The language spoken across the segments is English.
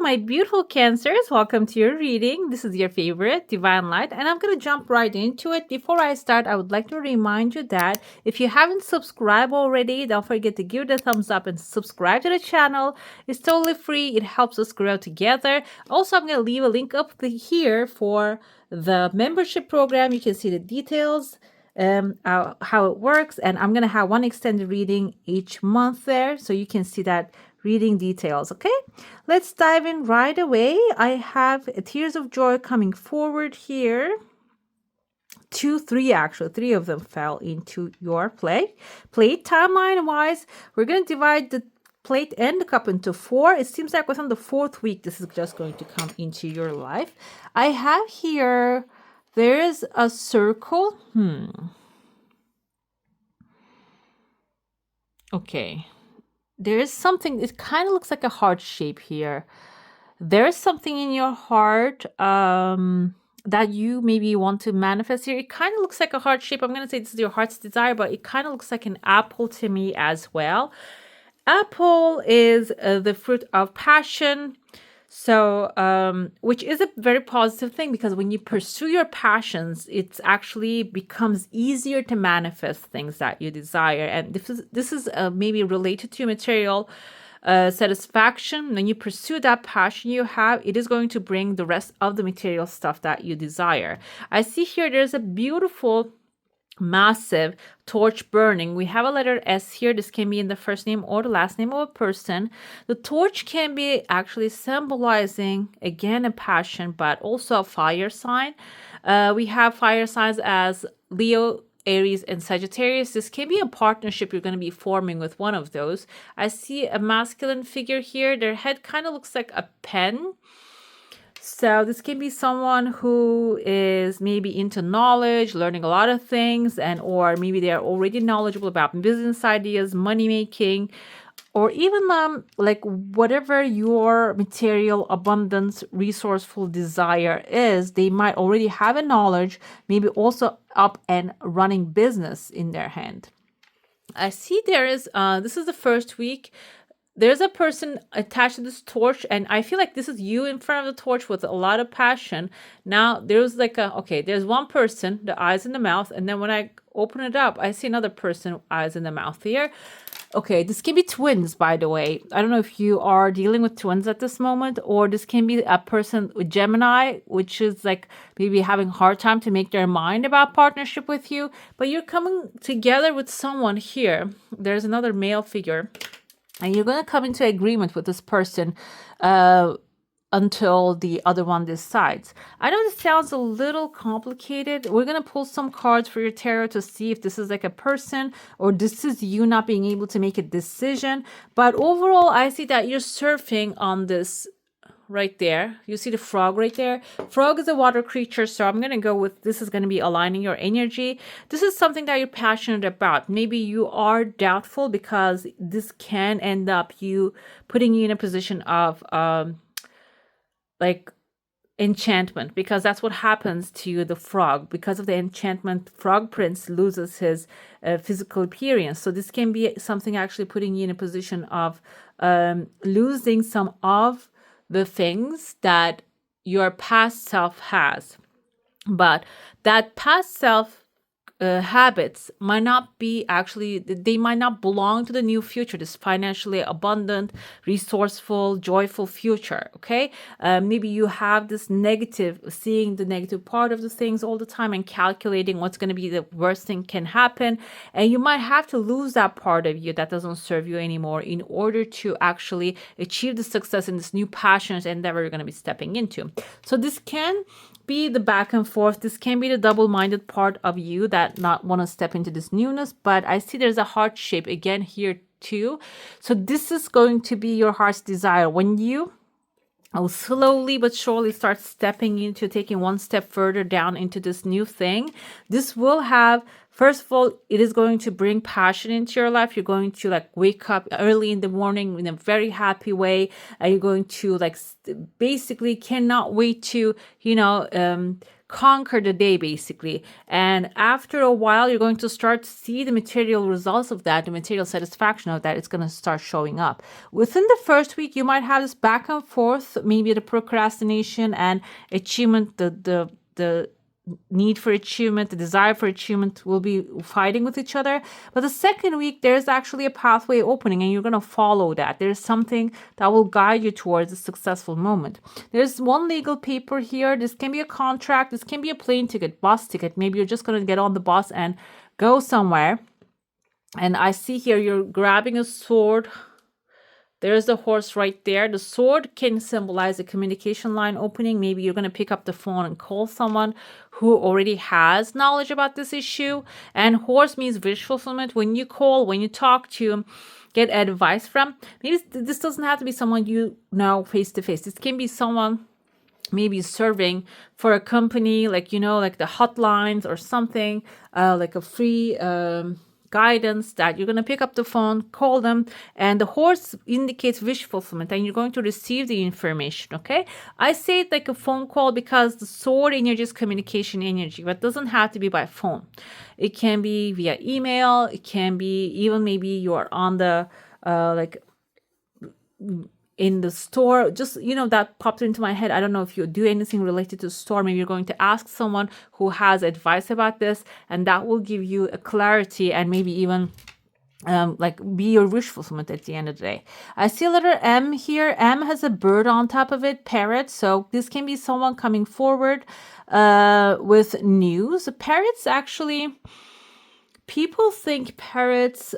my beautiful Cancers. Welcome to your reading. This is your favorite, Divine Light, and I'm going to jump right into it. Before I start, I would like to remind you that if you haven't subscribed already, don't forget to give it a thumbs up and subscribe to the channel. It's totally free. It helps us grow together. Also, I'm going to leave a link up here for the membership program. You can see the details. How it works, and I'm gonna have one extended reading each month there, so you can see that reading details. Okay, let's dive in right away. I have Tears of Joy coming forward here. Three of them fell into your plate. Timeline wise, we're gonna divide the plate and the cup into 4. It seems like within the 4th week, this is just going to come into your life. I have here. There's a circle. Okay. There's something, it kind of looks like a heart shape here. There's something in your heart that you maybe want to manifest here. It kind of looks like a heart shape. I'm going to say this is your heart's desire, but it kind of looks like an apple to me as well. Apple is the fruit of passion. So, which is a very positive thing, because when you pursue your passions, it actually becomes easier to manifest things that you desire. And this is maybe related to material satisfaction. When you pursue that passion you have, it is going to bring the rest of the material stuff that you desire. I see here there's a beautiful massive torch burning. We have a letter S here. This can be in the first name or the last name of a person. The torch can be actually symbolizing, again, a passion, but also a fire sign. We have fire signs as Leo, Aries, and Sagittarius. This can be a partnership you're going to be forming with one of those. I see a masculine figure here. Their head kind of looks like a pen. So this can be someone who is maybe into knowledge, learning a lot of things, and or maybe they are already knowledgeable about business ideas, money making, or even like whatever your material abundance, resourceful desire is. They might already have a knowledge, maybe also up and running business in their hand. I see there is, this is the first week. There's a person attached to this torch, and I feel like this is you in front of the torch with a lot of passion. Now, there's like there's one person, the eyes in the mouth, and then when I open it up, I see another person, eyes in the mouth here. Okay, this can be twins, by the way. I don't know if you are dealing with twins at this moment, or this can be a person with Gemini, which is like maybe having a hard time to make their mind about partnership with you, but you're coming together with someone here. There's another male figure. And you're going to come into agreement with this person until the other one decides. I know this sounds a little complicated. We're going to pull some cards for your tarot to see if this is like a person or this is you not being able to make a decision. But overall, I see that you're surfing on this right there. You see the frog right there? Frog is a water creature, so I'm going to go with this is going to be aligning your energy. This is something that you're passionate about. Maybe you are doubtful because this can end up you putting you in a position of like enchantment, because that's what happens to the frog. Because of the enchantment, frog prince loses his physical appearance. So this can be something actually putting you in a position of losing some of the things that your past self has. But that past self habits might not be actually, they might not belong to the new future, this financially abundant, resourceful, joyful future. Okay, maybe you have this negative, seeing the negative part of the things all the time and calculating what's going to be the worst thing can happen, and you might have to lose that part of you that doesn't serve you anymore in order to actually achieve the success in this new passionate endeavor you're going to be stepping into. So this can be the back and forth. This can be the double-minded part of you that not want to step into this newness, but I see there's a heart shape again here too. So this is going to be your heart's desire. When you slowly but surely start stepping into taking one step further down into this new thing, this will have, first of all, it is going to bring passion into your life. You're going to like wake up early in the morning in a very happy way. And you're going to like basically cannot wait to, conquer the day basically. And after a while, you're going to start to see the material results of that, the material satisfaction of that. It's going to start showing up. Within the first week, you might have this back and forth, maybe the procrastination and achievement, the need for achievement, the desire for achievement will be fighting with each other. But the second week, there's actually a pathway opening and you're going to follow that. There's something that will guide you towards a successful moment. There's one legal paper here. This can be a contract. This can be a plane ticket, bus ticket. Maybe you're just going to get on the bus and go somewhere. And I see here you're grabbing a sword. There's the horse right there. The sword can symbolize a communication line opening. Maybe you're going to pick up the phone and call someone who already has knowledge about this issue. And horse means wish fulfillment. When you call, when you talk to, get advice from, maybe this doesn't have to be someone you know face to face. This can be someone maybe serving for a company, like, like the hotlines or something, like a free guidance that you're going to pick up the phone, call them, and the horse indicates wish fulfillment and you're going to receive the information. Okay, I say it like a phone call because the sword energy is communication energy, but it doesn't have to be by phone. It can be via email. It can be even maybe you're on the in the store, just, that popped into my head. I don't know if you do anything related to store. Maybe you're going to ask someone who has advice about this, and that will give you a clarity and maybe even be your wish fulfillment at the end of the day. I see a letter M here. M has a bird on top of it, parrot. So this can be someone coming forward with news. Parrots, actually, people think parrots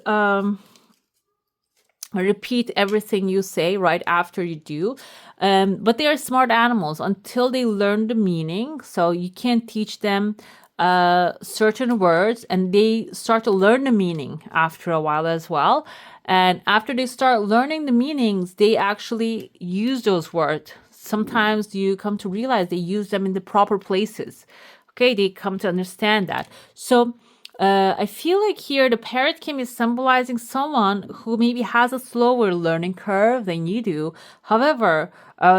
repeat everything you say right after you do, but they are smart animals until they learn the meaning. So you can't teach them certain words, and they start to learn the meaning after a while as well. And after they start learning the meanings, they actually use those words. Sometimes you come to realize they use them in the proper places. Okay, they come to understand that. So I feel like here the parrot can be symbolizing someone who maybe has a slower learning curve than you do. However,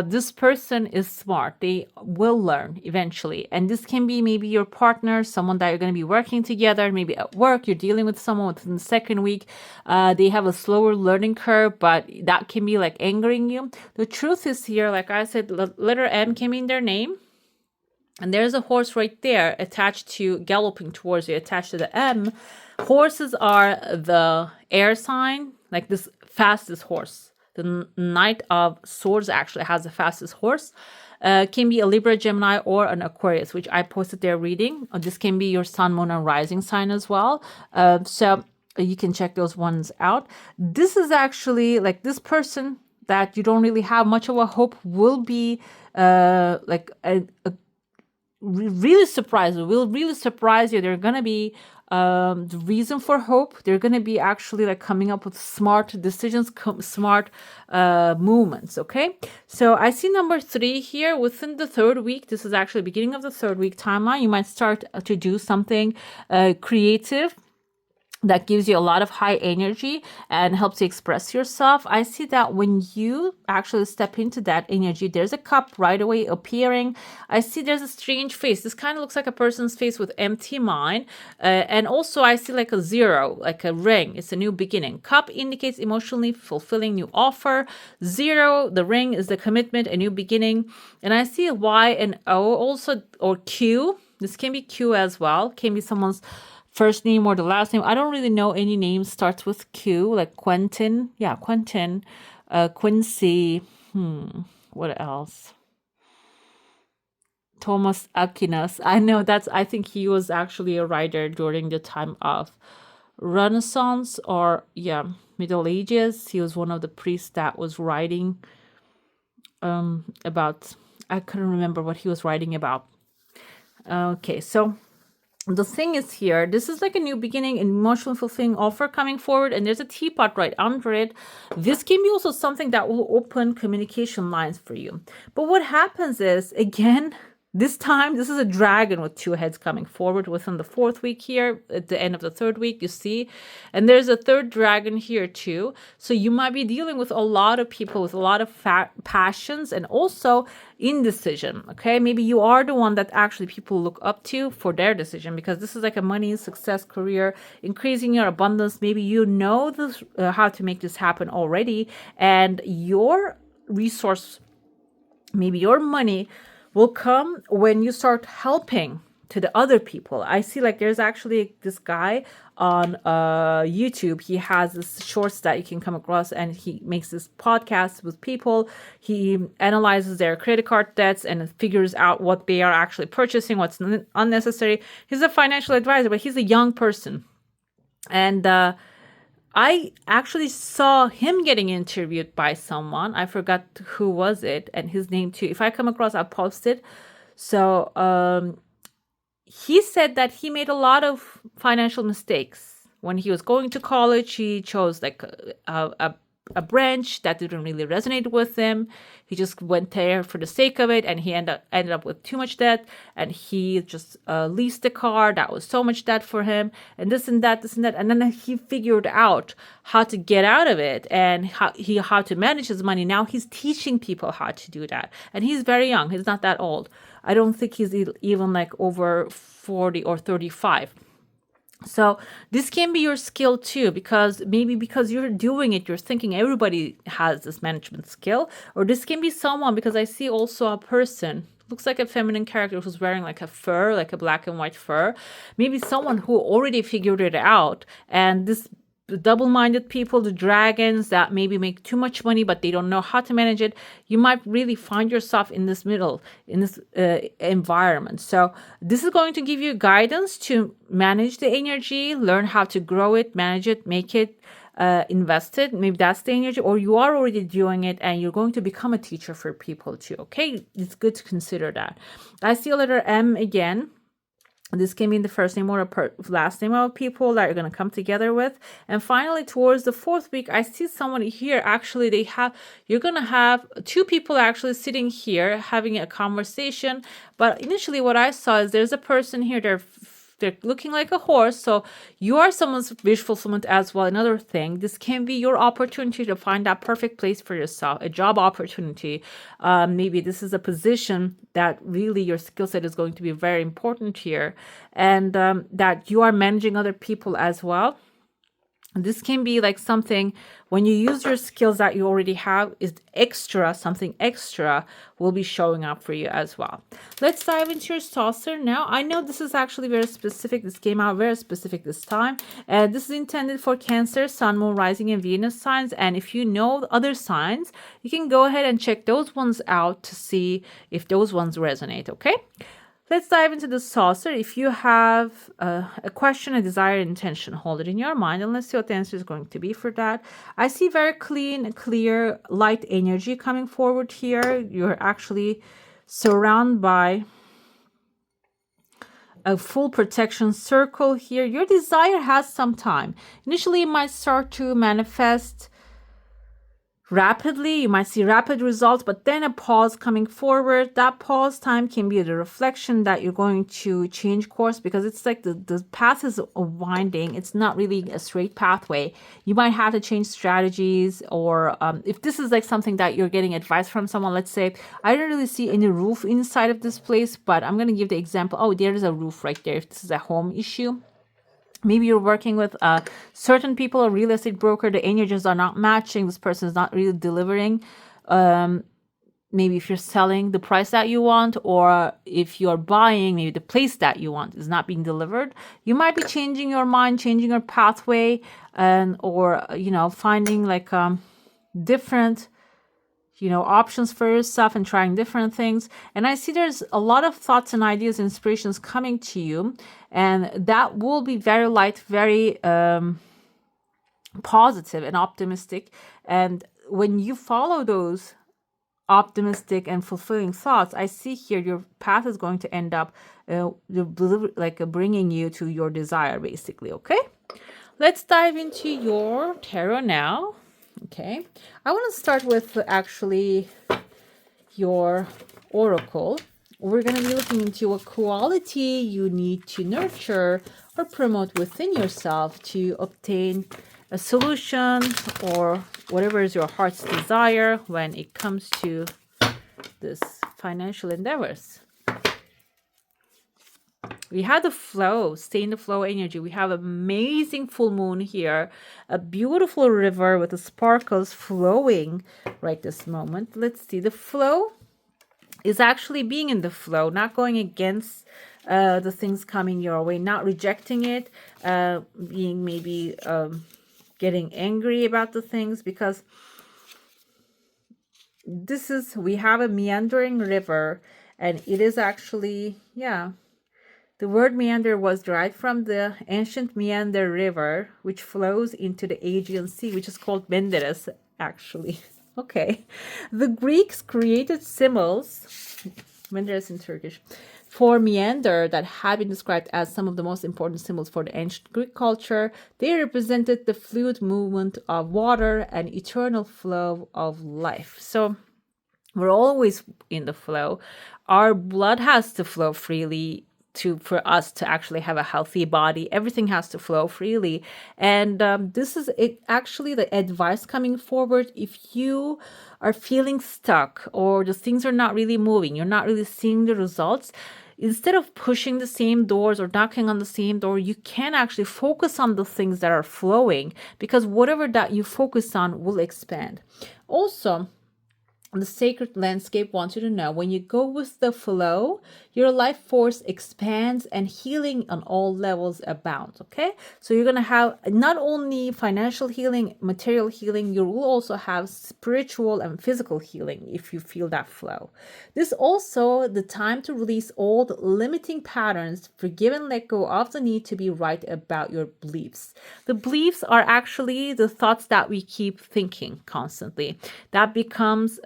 this person is smart. They will learn eventually. And this can be maybe your partner, someone that you're going to be working together. Maybe at work, you're dealing with someone within the second week. They have a slower learning curve, but that can be like angering you. The truth is here, like I said, letter M came in their name. And there's a horse right there attached to, galloping towards you, attached to the M. Horses are the air sign, like this fastest horse. The Knight of Swords actually has the fastest horse. Can be a Libra, Gemini, or an Aquarius, which I posted their reading. This can be your sun, moon, and rising sign as well. So you can check those ones out. This is actually like this person that you don't really have much of a hope will be really surprise you. Will really surprise you. They're gonna be the reason for hope. They're gonna be actually like coming up with smart decisions, smart movements. Okay, so I see number 3 here within the third week. This is actually the beginning of the third week timeline. You might start to do something creative that gives you a lot of high energy and helps you express yourself. I see that when you actually step into that energy, there's a cup right away appearing. I see there's a strange face. This kind of looks like a person's face with empty mind. And also I see like a 0, like a ring. It's a new beginning. Cup indicates emotionally fulfilling new offer. 0, the ring, is the commitment, a new beginning. And I see a Y and O also, or Q. This can be Q as well. Can be someone's first name or the last name. I don't really know any names starts with Q, like Quentin. Yeah, Quentin. Quincy. What else? Thomas Aquinas. I think he was actually a writer during the time of Renaissance or, Middle Ages. He was one of the priests that was writing about, I couldn't remember what he was writing about. Okay, so the thing is here, this is like a new beginning, an emotional fulfilling offer coming forward, and there's a teapot right under it. This can be also something that will open communication lines for you. But what happens is, again, This time, this is a dragon with two heads coming forward within the fourth week here. At the end of the third week, you see. And there's a third dragon here too. So you might be dealing with a lot of people with a lot of passions and also indecision. Okay, maybe you are the one that actually people look up to for their decision, because this is like a money, success, career, increasing your abundance. Maybe you know this, how to make this happen already, and your resource, maybe your money, will come when you start helping to the other people. I see like there's actually this guy on YouTube. He has this shorts that you can come across, and he makes this podcast with people. He analyzes their credit card debts and figures out what they are actually purchasing, what's unnecessary. He's a financial advisor, but he's a young person. And I actually saw him getting interviewed by someone. I forgot who was it, and his name too. If I come across, I'll post it. So he said that he made a lot of financial mistakes. When he was going to college, he chose like a branch that didn't really resonate with him. He just went there for the sake of it, and he ended up with too much debt, and he just leased a car that was so much debt for him, and this and that, and then he figured out how to get out of it and how to manage his money. Now he's teaching people how to do that, and he's very young. He's not that old. I don't think he's even like over 40 or 35. So this can be your skill too, because maybe because you're doing it, you're thinking everybody has this management skill. Or this can be someone, because I see also a person, looks like a feminine character who's wearing like a fur, like a black and white fur. Maybe someone who already figured it out. And this double-minded people, the dragons that maybe make too much money but they don't know how to manage it, you might really find yourself in this middle, in this environment. So this is going to give you guidance to manage the energy, learn how to grow it, manage it, make it, invest it. Maybe that's the energy, or you are already doing it and you're going to become a teacher for people too. Okay, it's good to consider that. I see a letter M again. This can be the first name or a last name of people that you're going to come together with. And finally, towards the fourth week, I see someone here. Actually, you're going to have two people actually sitting here having a conversation. But initially what I saw is there's a person here. They're looking like a horse. So you are someone's wish fulfillment as well. Another thing, this can be your opportunity to find that perfect place for yourself, a job opportunity. Maybe this is a position that really your skill set is going to be very important here, and that you are managing other people as well. This can be like something when you use your skills that you already have, is extra, something extra will be showing up for you as well. Let's dive into your saucer now. I know this is actually very specific. This came out very specific this time. This is intended for Cancer, Sun, Moon, Rising, and Venus signs. And if you know other signs, you can go ahead and check those ones out to see if those ones resonate, okay? Let's dive into the saucer. If you have a question, a desire, intention, hold it in your mind and let's see what the answer is going to be for that. I see very clean, clear, light energy coming forward here. You're actually surrounded by a full protection circle here. Your desire has some time. Initially, it might start to manifest rapidly. You might see rapid results, but then a pause coming forward. That pause time can be the reflection that you're going to change course, because it's like the path is winding. It's not really a straight pathway. You might have to change strategies, or if this is like something that you're getting advice from someone, let's say, I don't really see any roof inside of this place, but I'm going to give the example. Oh, there is a roof right there. If this is a home issue, maybe you're working with certain people, a real estate broker, the energies are not matching. This person is not really delivering. Maybe if you're selling the price that you want, or if you're buying, maybe the place that you want is not being delivered. You might be changing your mind, changing your pathway, or finding like different options for yourself and trying different things. And I see there's a lot of thoughts and ideas, inspirations coming to you, and that will be very light, very positive and optimistic. And when you follow those optimistic and fulfilling thoughts, I see here your path is going to end up bringing you to your desire, basically. Okay, let's dive into your tarot now. Okay, I want to start with actually your oracle. we're going to be looking into what quality you need to nurture or promote within yourself to obtain a solution or whatever is your heart's desire when it comes to this financial endeavors. We have the flow, stay in the flow energy. We have amazing full moon here, a beautiful river with the sparkles flowing right this moment. Let's see, the flow is actually being in the flow, not going against the things coming your way, not rejecting it, being maybe getting angry about the things, because we have a meandering river, and it is actually, the word meander was derived from the ancient Meander River, which flows into the Aegean Sea, which is called Menderes, actually. Okay. The Greeks created symbols, Menderes in Turkish, for meander that have been described as some of the most important symbols for the ancient Greek culture. They represented the fluid movement of water and eternal flow of life. So we're always in the flow. Our blood has to flow freely for us to actually have a healthy body. Everything has to flow freely. And this is actually the advice coming forward. If you are feeling stuck or the things are not really moving, you're not really seeing the results, instead of pushing the same doors or knocking on the same door, you can actually focus on the things that are flowing, because whatever that you focus on will expand. Also, the sacred landscape wants you to know, when you go with the flow, your life force expands and healing on all levels abounds. Okay, so you're going to have not only financial healing, material healing, you will also have spiritual and physical healing if you feel that flow. This is also the time to release old limiting patterns, forgive and let go of the need to be right about your beliefs. The beliefs are actually the thoughts that we keep thinking constantly. That becomes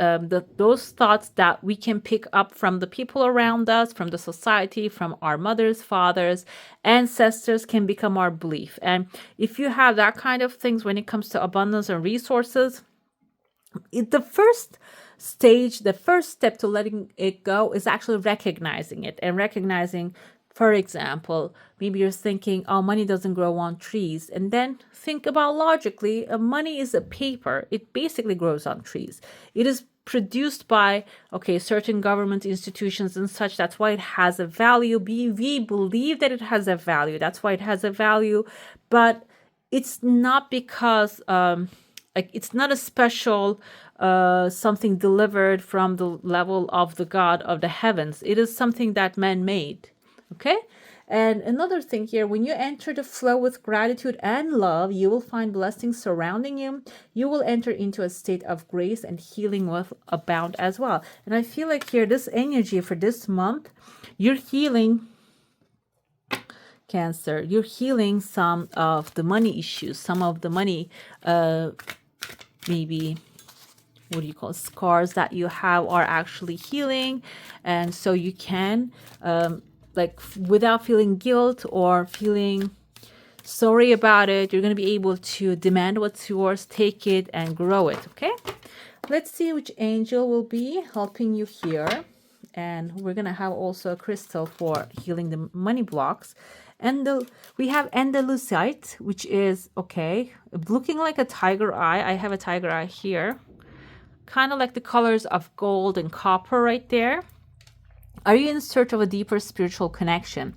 those thoughts that we can pick up from the people around us, from the society, from our mothers, fathers, ancestors, can become our belief. And if you have that kind of things when it comes to abundance and resources, the first step to letting it go is actually recognizing it, and recognizing, for example, maybe you're thinking, oh, money doesn't grow on trees. And then think about logically, money is a paper. It basically grows on trees. It is produced by, certain government institutions and such. That's why it has a value. We believe that it has a value. That's why it has a value. But it's not because, it's not a special something delivered from the level of the God of the heavens. It is something that man made. Okay. And another thing here, when you enter the flow with gratitude and love, you will find blessings surrounding you. You will enter into a state of grace, and healing will abound as well. And I feel like here, this energy for this month, you're healing Cancer. You're healing some of the money issues, some of the money, maybe, what do you call, scars that you have are actually healing. And so you can, without feeling guilt or feeling sorry about it, you're going to be able to demand what's yours, take it, and grow it. Okay, let's see which angel will be helping you here. And we're going to have also a crystal for healing the money blocks. And we have Andalusite, which is, looking like a tiger eye. I have a tiger eye here, kind of like the colors of gold and copper right there. Are you in search of a deeper spiritual connection?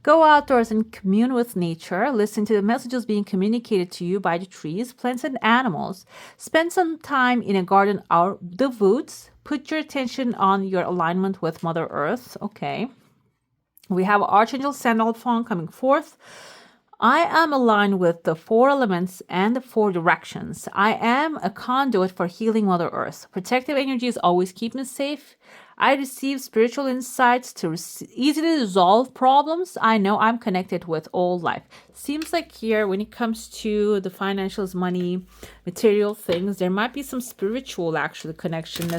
Go outdoors and commune with nature. Listen to the messages being communicated to you by the trees, plants, and animals. Spend some time in a garden or the woods. Put your attention on your alignment with Mother Earth. Okay. We have Archangel Sandalphon coming forth. I am aligned with the 4 elements and the 4 directions. I am a conduit for healing Mother Earth. Protective energies always keep me safe. I receive spiritual insights to easily resolve problems. I know I'm connected with all life. Seems like here, when it comes to the financials, money, material things, there might be some spiritual actually connection,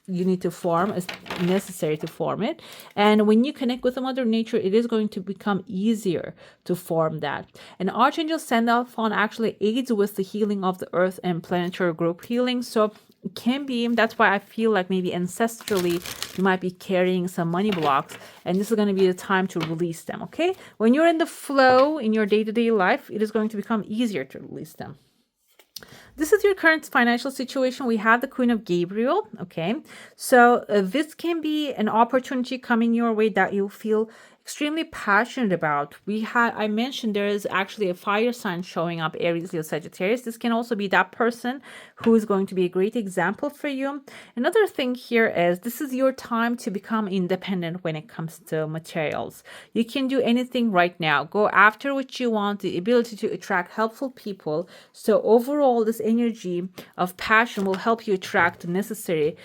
you need to form, is necessary to form it. And when you connect with the Mother Nature, it is going to become easier to form that. And Archangel Sandalphon actually aids with the healing of the earth and planetary group healing. So can be, that's why I feel like maybe ancestrally you might be carrying some money blocks, and this is going to be the time to release them. Okay, when you're in the flow in your day-to-day life, it is going to become easier to release them. This is your current financial situation. We have the Queen of Gabriel. Okay, so this can be an opportunity coming your way that you feel extremely passionate about. I mentioned there is actually a fire sign showing up, Aries, Leo, Sagittarius. This can also be that person who is going to be a great example for you. Another thing here is this is your time to become independent when it comes to materials. You can do anything right now. Go after what you want, the ability to attract helpful people. So overall, this energy of passion will help you attract the necessary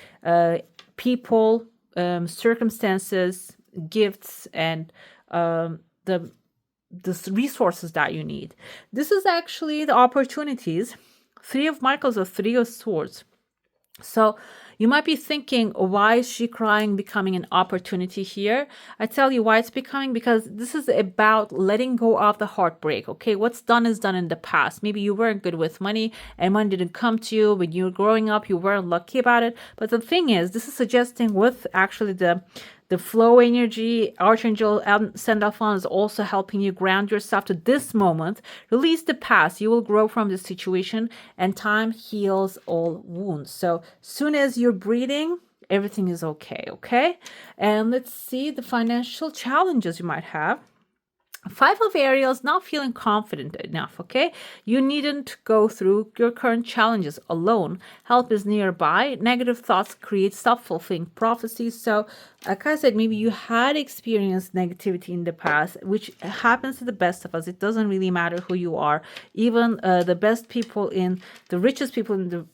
people, circumstances, gifts, and the resources that you need. This is actually the opportunities. Three of Michaels or Three of Swords. So you might be thinking, why is she crying becoming an opportunity here? I tell you why it's becoming, because this is about letting go of the heartbreak. Okay, what's done is done in the past. Maybe you weren't good with money and money didn't come to you when you were growing up. You weren't lucky about it. But the thing is, this is suggesting with actually the flow energy, Archangel Sandalphon is also helping you ground yourself to this moment. Release the past. You will grow from this situation, and time heals all wounds. So soon as you're breathing, everything is okay, okay? And let's see the financial challenges you might have. Five of Ariels, not feeling confident enough, okay? You needn't go through your current challenges alone. Help is nearby. Negative thoughts create self-fulfilling prophecies. So, like I said, maybe you had experienced negativity in the past, which happens to the best of us. It doesn't really matter who you are. Even the best people the richest people in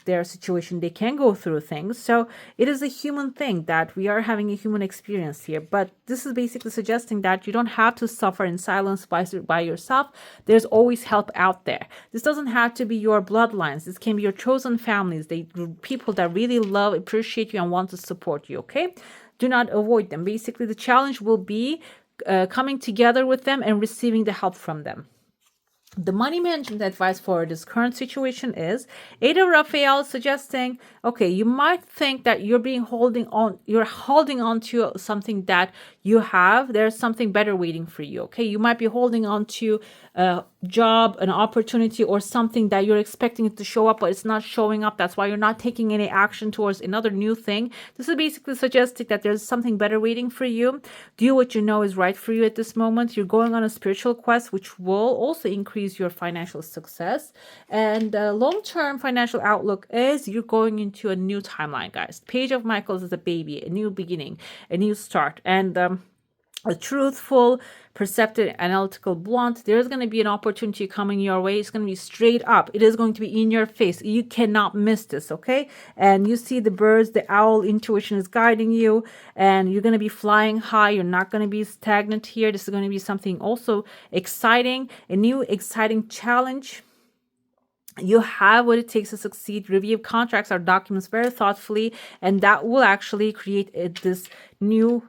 their situation, they can go through things. So it is a human thing that we are having a human experience here. But this is basically suggesting that you don't have to suffer in silence by yourself. There's always help out there. This doesn't have to be your bloodlines. This can be your chosen families, people that really love, appreciate you, and want to support you. Okay, do not avoid them. Basically, the challenge will be coming together with them and receiving the help from them. The money management advice for this current situation is Eight of Raphael, suggesting, okay, you might think that you're holding on to something that you have. There's something better waiting for you. Okay, you might be holding on to a job, an opportunity, or something that you're expecting it to show up, but it's not showing up. That's why you're not taking any action towards another new thing. This is basically suggesting that there's something better waiting for you. Do what you know is right for you at this moment. You're going on a spiritual quest, which will also increase your financial success. And long-term financial outlook is you're going into a new timeline, guys. Page of Michaels is a baby, a new beginning, a new start. And a truthful, perceptive, analytical, blunt. There's going to be an opportunity coming your way. It's going to be straight up. It is going to be in your face. You cannot miss this, okay? And you see the birds, the owl intuition is guiding you, and you're going to be flying high. You're not going to be stagnant here. This is going to be something also exciting, a new exciting challenge. You have what it takes to succeed. Review contracts or documents very thoughtfully, and that will actually create this new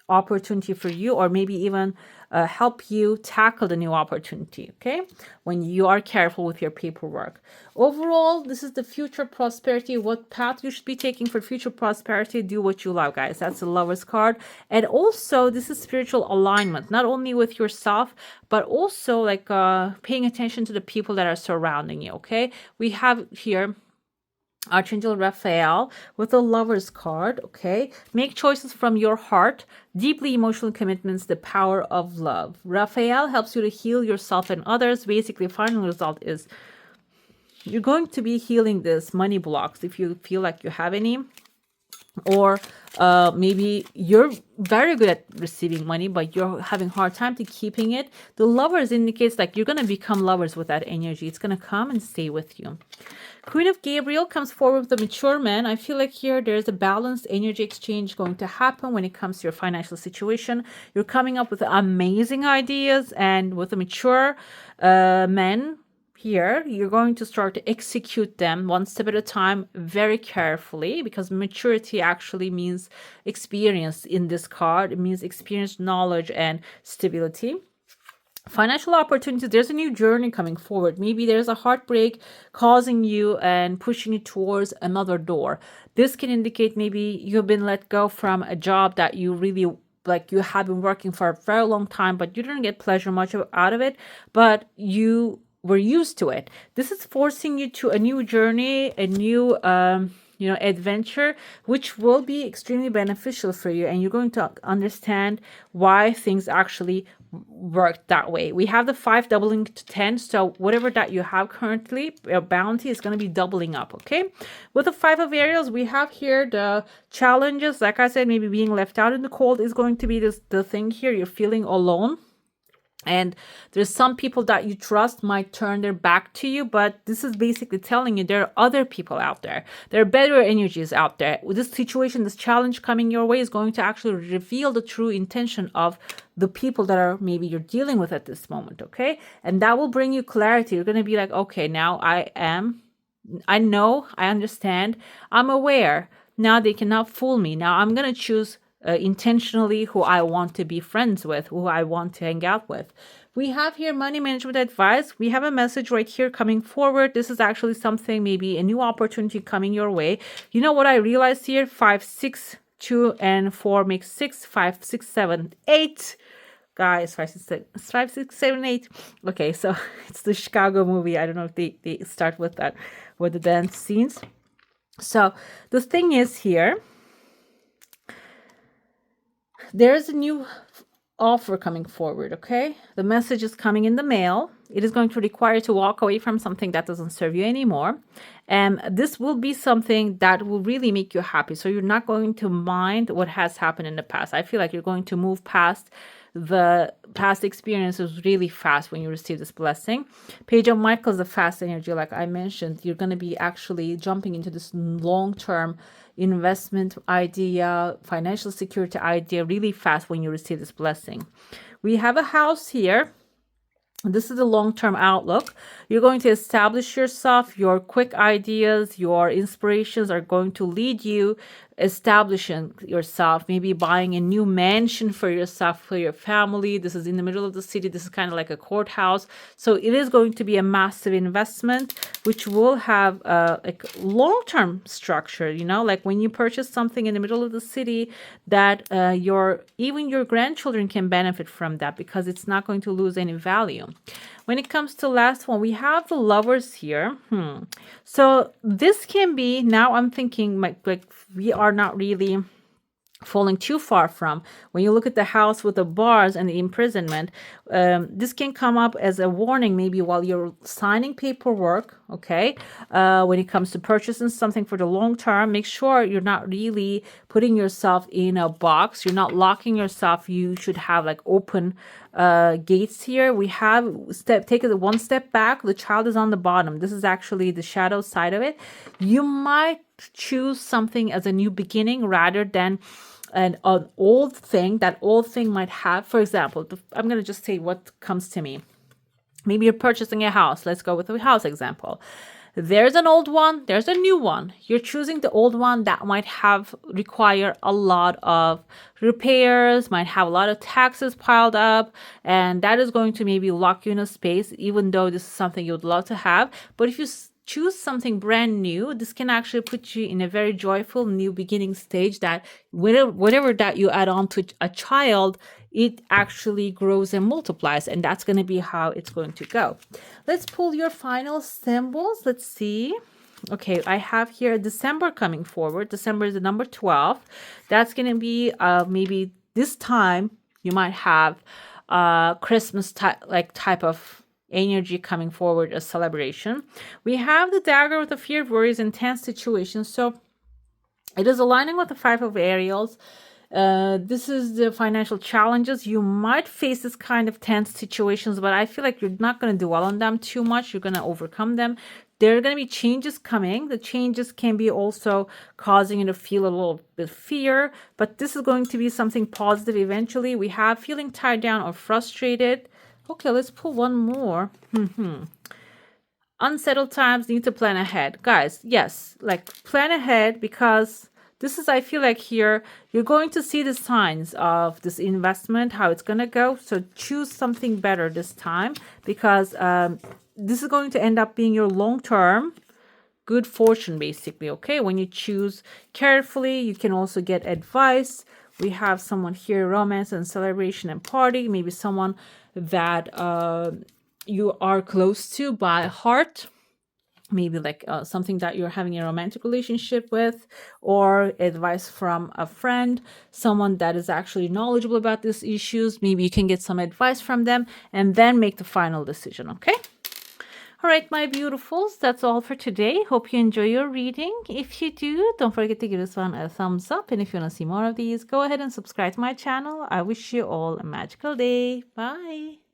opportunity for you, or maybe even help you tackle the new opportunity, okay, when you are careful with your paperwork. Overall, this is the future prosperity, what path you should be taking for future prosperity. Do what you love, guys. That's the Lover's card. And also, this is spiritual alignment, not only with yourself, but also like paying attention to the people that are surrounding you, okay? We have here Archangel Raphael with the Lover's card, okay? Make choices from your heart. Deeply emotional commitments, the power of love. Raphael helps you to heal yourself and others. Basically, final result is you're going to be healing this money blocks if you feel like you have any. Or maybe you're very good at receiving money, but you're having a hard time to keeping it. The Lovers indicates like you're going to become lovers with that energy. It's going to come and stay with you. Queen of Gabriel comes forward with a mature man. I feel like here there's a balanced energy exchange going to happen when it comes to your financial situation. You're coming up with amazing ideas, and with a mature man, here, you're going to start to execute them one step at a time very carefully, because maturity actually means experience in this card. It means experience, knowledge, and stability. Financial opportunities, there's a new journey coming forward. Maybe there's a heartbreak causing you and pushing you towards another door. This can indicate maybe you've been let go from a job that you really like, you have been working for a very long time, but you didn't get pleasure much out of it, but you were used to it. This is forcing you to a new journey, a new adventure, which will be extremely beneficial for you, and you're going to understand why things actually work that way. We have the 5 doubling to 10, so whatever that you have currently, your bounty is going to be doubling up. Okay, with the 5 of Ariels, we have here the challenges. Like I said, maybe being left out in the cold is going to be the thing here. You're feeling alone, and there's some people that you trust might turn their back to you, but this is basically telling you there are other people out there. There are better energies out there. With this situation, this challenge coming your way is going to actually reveal the true intention of the people that are maybe you're dealing with at this moment, okay? And that will bring you clarity. You're going to be like, okay, now I know, I understand, I'm aware. Now they cannot fool me. Now I'm going to choose intentionally who I want to be friends with, who I want to hang out with. We have here money management advice. We have a message right here coming forward. This is actually something, maybe a new opportunity coming your way. You know what I realized here? 5, 6, 2, and 4 makes 6, 5, 6, 7, 8. Guys, 5, 6, 7, 8. Okay, so it's the Chicago movie. I don't know if they start with that, with the dance scenes. So the thing is here, there's a new offer coming forward, okay? The message is coming in the mail. It is going to require you to walk away from something that doesn't serve you anymore. And this will be something that will really make you happy. So you're not going to mind what has happened in the past. I feel like you're going to move past the past experiences really fast when you receive this blessing. Page of Michael is a fast energy, like I mentioned. You're going to be actually jumping into this long-term investment idea, financial security idea really fast when you receive this blessing. We have a house here. This is a long-term outlook. You're going to establish yourself. Your quick ideas, your inspirations are going to lead you establishing yourself, maybe buying a new mansion for yourself, for your family. This is in the middle of the city. This is kind of like a courthouse. So it is going to be a massive investment, which will have like long-term structure, like when you purchase something in the middle of the city, that even your grandchildren can benefit from that, because it's not going to lose any value. When it comes to last one, we have the Lovers here. So this can be, now I'm thinking like we are not really falling too far from. When you look at the house with the bars and the imprisonment, this can come up as a warning maybe while you're signing paperwork, okay? When it comes to purchasing something for the long term, make sure you're not really putting yourself in a box. You're not locking yourself. You should have like open gates here. We have take it one step back. The child is on the bottom. This is actually the shadow side of it. You might choose something as a new beginning rather than an old thing. That old thing might have, for example, I'm going to just say what comes to me. Maybe you're purchasing a house. Let's go with the house example. There's an old one, there's a new one. You're choosing the old one that might require a lot of repairs, might have a lot of taxes piled up, and that is going to maybe lock you in a space, even though this is something you'd love to have. But if you choose something brand new, this can actually put you in a very joyful new beginning stage, that whatever that you add on to a child, it actually grows and multiplies, and that's going to be how it's going to go. Let's pull your final symbols. Let's see. Okay, I have here December coming forward. December is the number 12. That's going to be maybe this time you might have Christmas type of energy coming forward, a celebration. We have the dagger with the fear, worries, and tense situations. So it is aligning with the 5 of Ariels. This is the financial challenges. You might face this kind of tense situations, but I feel like you're not going to dwell on them too much. You're going to overcome them. There are going to be changes coming. The changes can be also causing you to feel a little bit of fear, but this is going to be something positive eventually. We have feeling tied down or frustrated. Okay, let's pull one more. Unsettled times, need to plan ahead. Guys, yes, like plan ahead, because This is, I feel like here, you're going to see the signs of this investment, how it's going to go. So choose something better this time, because this is going to end up being your long-term good fortune, basically. Okay, when you choose carefully, you can also get advice. We have someone here, romance and celebration and party, maybe someone that you are close to by heart, maybe like something that you're having a romantic relationship with, or advice from a friend, someone that is actually knowledgeable about these issues. Maybe you can get some advice from them and then make the final decision. Okay. All right, my beautifuls, that's all for today. Hope you enjoy your reading. If you do, don't forget to give this one a thumbs up. And if you want to see more of these, go ahead and subscribe to my channel. I wish you all a magical day. Bye.